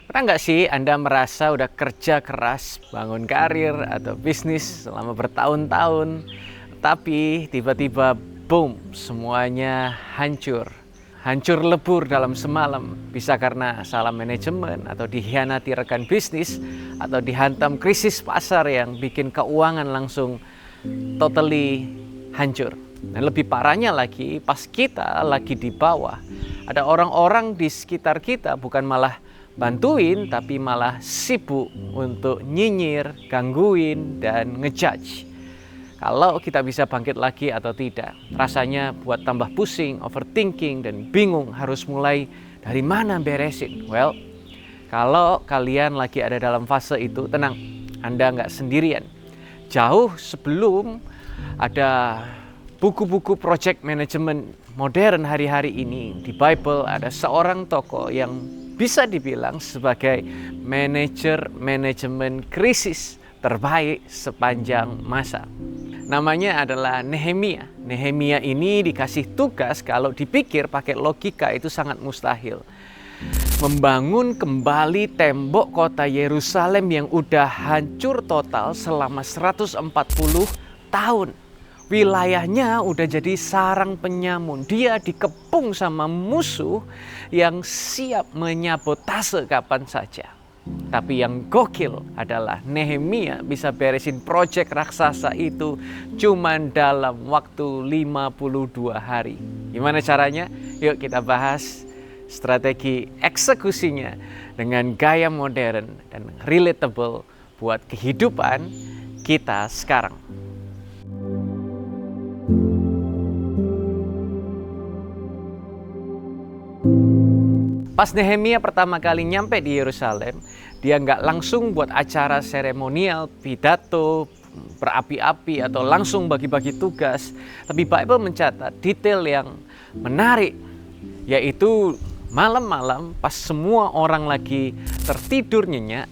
Pernah nggak sih Anda merasa udah kerja keras, bangun karir atau bisnis selama bertahun-tahun, tapi tiba-tiba boom, semuanya hancur. Hancur lebur dalam semalam, bisa karena salah manajemen atau dikhianati rekan bisnis atau dihantam krisis pasar yang bikin keuangan langsung totally hancur. Dan lebih parahnya lagi, pas kita lagi di bawah, ada orang-orang di sekitar kita bukan malah bantuin, tapi malah sibuk untuk nyinyir, gangguin, dan ngejudge. Kalau kita bisa bangkit lagi atau tidak, rasanya buat tambah pusing, overthinking, dan bingung harus mulai dari mana beresin. Well, kalau kalian lagi ada dalam fase itu, tenang, Anda nggak sendirian. Jauh sebelum ada buku-buku project management modern hari-hari ini, di Bible ada seorang tokoh yang bisa dibilang sebagai manajer manajemen krisis terbaik sepanjang masa. Namanya adalah Nehemia. Nehemia ini dikasih tugas, kalau dipikir pakai logika itu sangat mustahil. Membangun kembali tembok kota Yerusalem yang udah hancur total selama 140 tahun. Wilayahnya udah jadi sarang penyamun. Dia dikepung sama musuh yang siap menyabotase kapan saja. Tapi yang gokil adalah Nehemia bisa beresin proyek raksasa itu cuman dalam waktu 52 hari. Gimana caranya? Yuk kita bahas strategi eksekusinya dengan gaya modern dan relatable buat kehidupan kita sekarang. Pas Nehemia pertama kali nyampe di Yerusalem, dia nggak langsung buat acara seremonial, pidato, berapi-api, atau langsung bagi-bagi tugas. Tapi Bible mencatat detail yang menarik, yaitu malam-malam pas semua orang lagi tertidur nyenyak,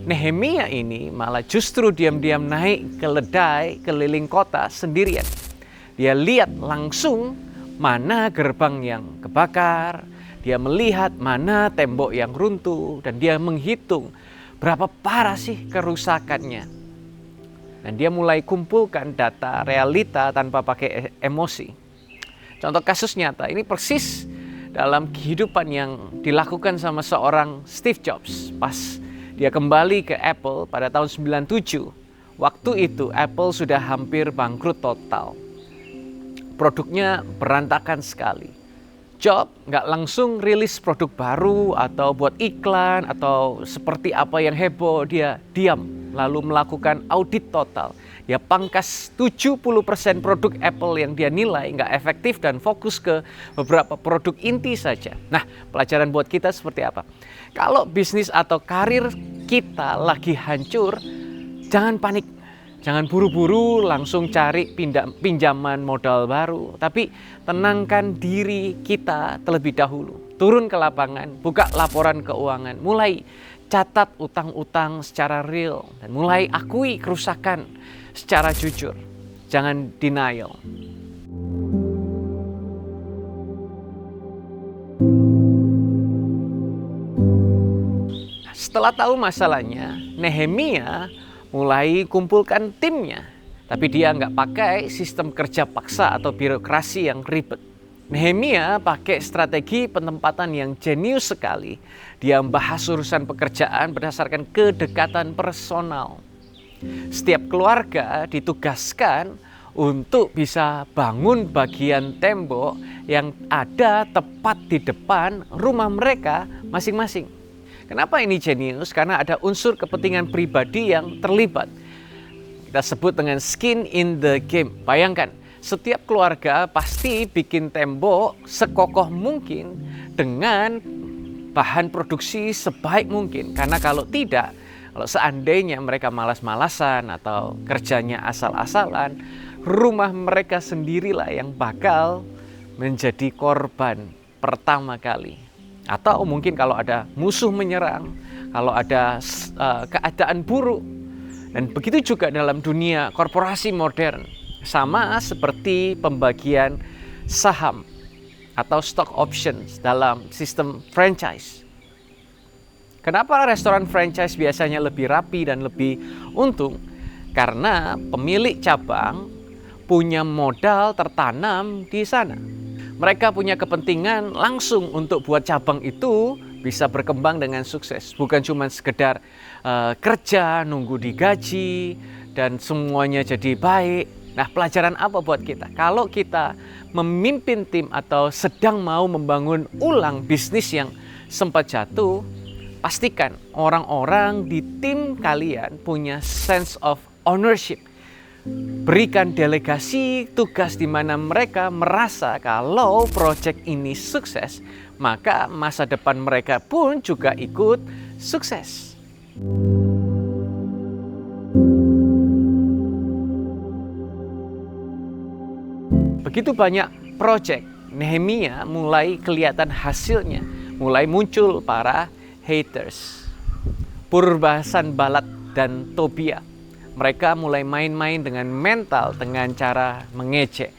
Nehemia ini malah justru diam-diam naik keledai keliling kota sendirian. Dia lihat langsung mana gerbang yang kebakar, dia melihat mana tembok yang runtuh, dan dia menghitung berapa parah sih kerusakannya. Dan dia mulai kumpulkan data realita tanpa pakai emosi. Contoh kasus nyata, ini persis dalam kehidupan yang dilakukan sama seorang Steve Jobs. Pas dia kembali ke Apple pada tahun 97, waktu itu Apple sudah hampir bangkrut total. Produknya berantakan sekali. Jobs nggak langsung rilis produk baru atau buat iklan atau seperti apa yang heboh. Dia diam lalu melakukan audit total. Dia pangkas 70% produk Apple yang dia nilai nggak efektif dan fokus ke beberapa produk inti saja. Nah, pelajaran buat kita seperti apa? Kalau bisnis atau karir kita lagi hancur, jangan panik. Jangan buru-buru langsung cari pinjaman modal baru. Tapi tenangkan diri kita terlebih dahulu. Turun ke lapangan, buka laporan keuangan. Mulai catat utang-utang secara real. Dan mulai akui kerusakan secara jujur. Jangan denial. Setelah tahu masalahnya, Nehemia mulai kumpulkan timnya. Tapi dia nggak pakai sistem kerja paksa atau birokrasi yang ribet. Nehemia pakai strategi penempatan yang jenius sekali. Dia membahas urusan pekerjaan berdasarkan kedekatan personal. Setiap keluarga ditugaskan untuk bisa bangun bagian tembok yang ada tepat di depan rumah mereka masing-masing. Kenapa ini jenius? Karena ada unsur kepentingan pribadi yang terlibat. Kita sebut dengan skin in the game. Bayangkan, setiap keluarga pasti bikin tembok sekokoh mungkin dengan bahan produksi sebaik mungkin. Karena kalau tidak, kalau seandainya mereka malas-malasan atau kerjanya asal-asalan, rumah mereka sendirilah yang bakal menjadi korban pertama kali. Atau mungkin kalau ada musuh menyerang, kalau ada keadaan buruk. Dan begitu juga dalam dunia korporasi modern. Sama seperti pembagian saham atau stock options dalam sistem franchise. Kenapa restoran franchise biasanya lebih rapi dan lebih untung? Karena pemilik cabang punya modal tertanam di sana. Mereka punya kepentingan langsung untuk buat cabang itu bisa berkembang dengan sukses. Bukan cuma sekedar kerja, nunggu digaji, dan semuanya jadi baik. Nah, pelajaran apa buat kita? Kalau kita memimpin tim atau sedang mau membangun ulang bisnis yang sempat jatuh, pastikan orang-orang di tim kalian punya sense of ownership. Berikan delegasi tugas di mana mereka merasa kalau proyek ini sukses, maka masa depan mereka pun juga ikut sukses. Begitu banyak proyek, Nehemia mulai kelihatan hasilnya, mulai muncul para haters. Sanballat dan Tobia, mereka mulai main-main dengan mental dengan cara mengejek.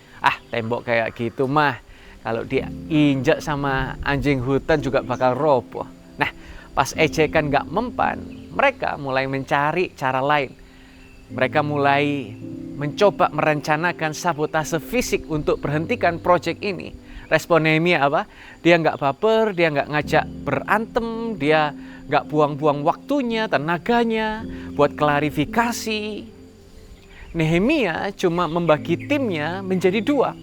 Tembok kayak gitu mah kalau diinjak sama anjing hutan juga bakal roboh. Nah, pas ejekan gak mempan, mereka mulai mencari cara lain. Mereka mulai mencoba merencanakan sabotase fisik untuk berhentikan proyek ini. Respon Nehemia apa? Dia nggak baper, dia nggak ngajak berantem, dia nggak buang-buang waktunya, tenaganya buat klarifikasi. Nehemia cuma membagi timnya menjadi dua.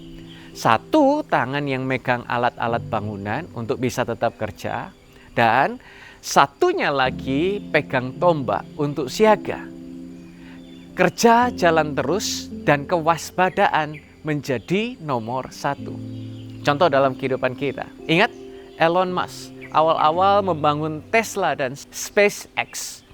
Satu tangan yang megang alat-alat bangunan untuk bisa tetap kerja, dan satunya lagi pegang tombak untuk siaga. Kerja jalan terus dan kewaspadaan menjadi nomor satu. Contoh dalam kehidupan kita. Ingat Elon Musk awal-awal membangun Tesla dan SpaceX.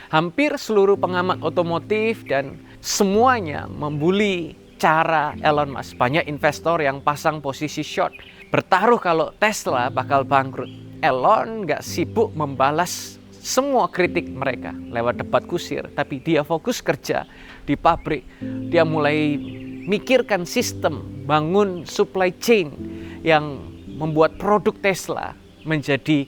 Hampir seluruh pengamat otomotif dan semuanya membuli cara Elon Musk. Banyak investor yang pasang posisi short, bertaruh kalau Tesla bakal bangkrut. Elon nggak sibuk membalas semua kritik mereka lewat debat kusir, tapi dia fokus kerja di pabrik. Dia mulai mikirkan sistem, bangun supply chain yang membuat produk Tesla menjadi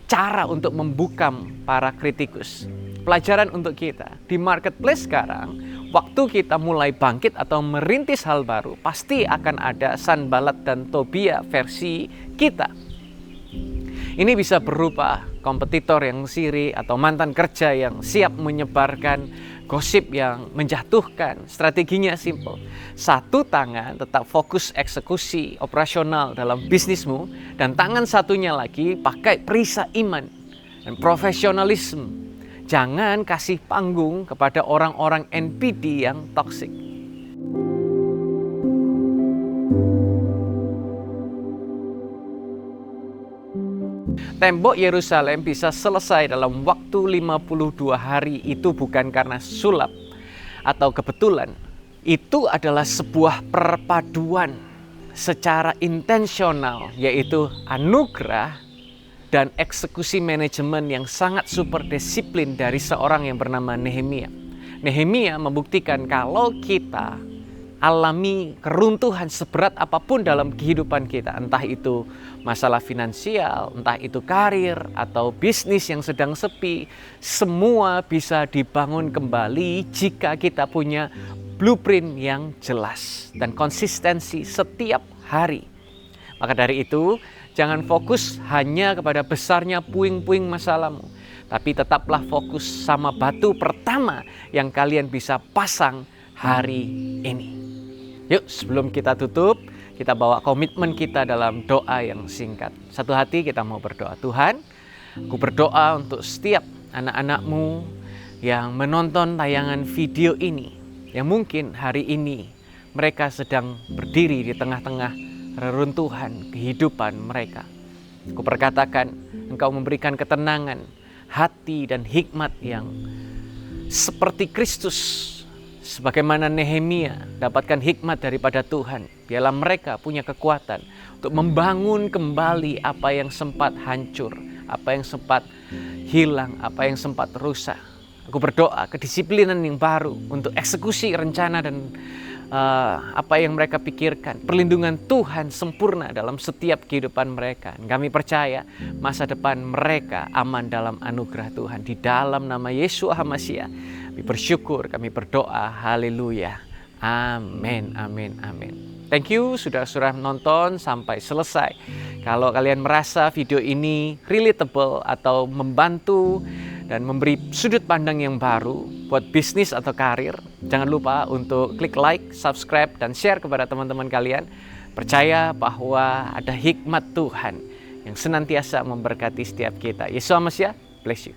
cara untuk membungkam para kritikus. Pelajaran untuk kita di marketplace sekarang, waktu kita mulai bangkit atau merintis hal baru, pasti akan ada Sanballat dan Tobia versi kita. Ini bisa berupa kompetitor yang sirik atau mantan kerja yang siap menyebarkan gosip yang menjatuhkan. Strateginya simple. Satu tangan tetap fokus eksekusi operasional dalam bisnismu, dan tangan satunya lagi pakai perisai iman dan profesionalisme. Jangan kasih panggung kepada orang-orang NPD yang toksik. Tembok Yerusalem bisa selesai dalam waktu 52 hari itu bukan karena sulap atau kebetulan. Itu adalah sebuah perpaduan secara intensional, yaitu anugerah dan eksekusi manajemen yang sangat super disiplin dari seorang yang bernama Nehemia. Nehemia membuktikan kalau kita alami keruntuhan seberat apapun dalam kehidupan kita, entah itu masalah finansial, entah itu karir atau bisnis yang sedang sepi, semua bisa dibangun kembali jika kita punya blueprint yang jelas dan konsistensi setiap hari. Maka dari itu, jangan fokus hanya kepada besarnya puing-puing masalahmu, tapi tetaplah fokus sama batu pertama yang kalian bisa pasang hari ini. Yuk, sebelum kita tutup, kita bawa komitmen kita dalam doa yang singkat. Satu hati kita mau berdoa. Tuhan, aku berdoa untuk setiap anak-anakmu yang menonton tayangan video ini, yang mungkin hari ini mereka sedang berdiri di tengah-tengah reruntuhan kehidupan mereka. Aku perkatakan, Engkau memberikan ketenangan, hati dan hikmat yang seperti Kristus. Sebagaimana Nehemia dapatkan hikmat daripada Tuhan, biarlah mereka punya kekuatan untuk membangun kembali apa yang sempat hancur, apa yang sempat hilang, apa yang sempat rusak. Aku berdoa kedisiplinan yang baru untuk eksekusi rencana dan apa yang mereka pikirkan. Perlindungan Tuhan sempurna dalam setiap kehidupan mereka. Kami percaya masa depan mereka aman dalam anugerah Tuhan. Di dalam nama Yeshua HaMashiach, kami bersyukur, kami berdoa. Haleluya. Amin, amin, amin. Thank you sudah nonton sampai selesai. Kalau kalian merasa video ini relatable atau membantu dan memberi sudut pandang yang baru buat bisnis atau karir, jangan lupa untuk klik like, subscribe, dan share kepada teman-teman kalian. Percaya bahwa ada hikmat Tuhan yang senantiasa memberkati setiap kita. Yesus HaMashiach, bless you.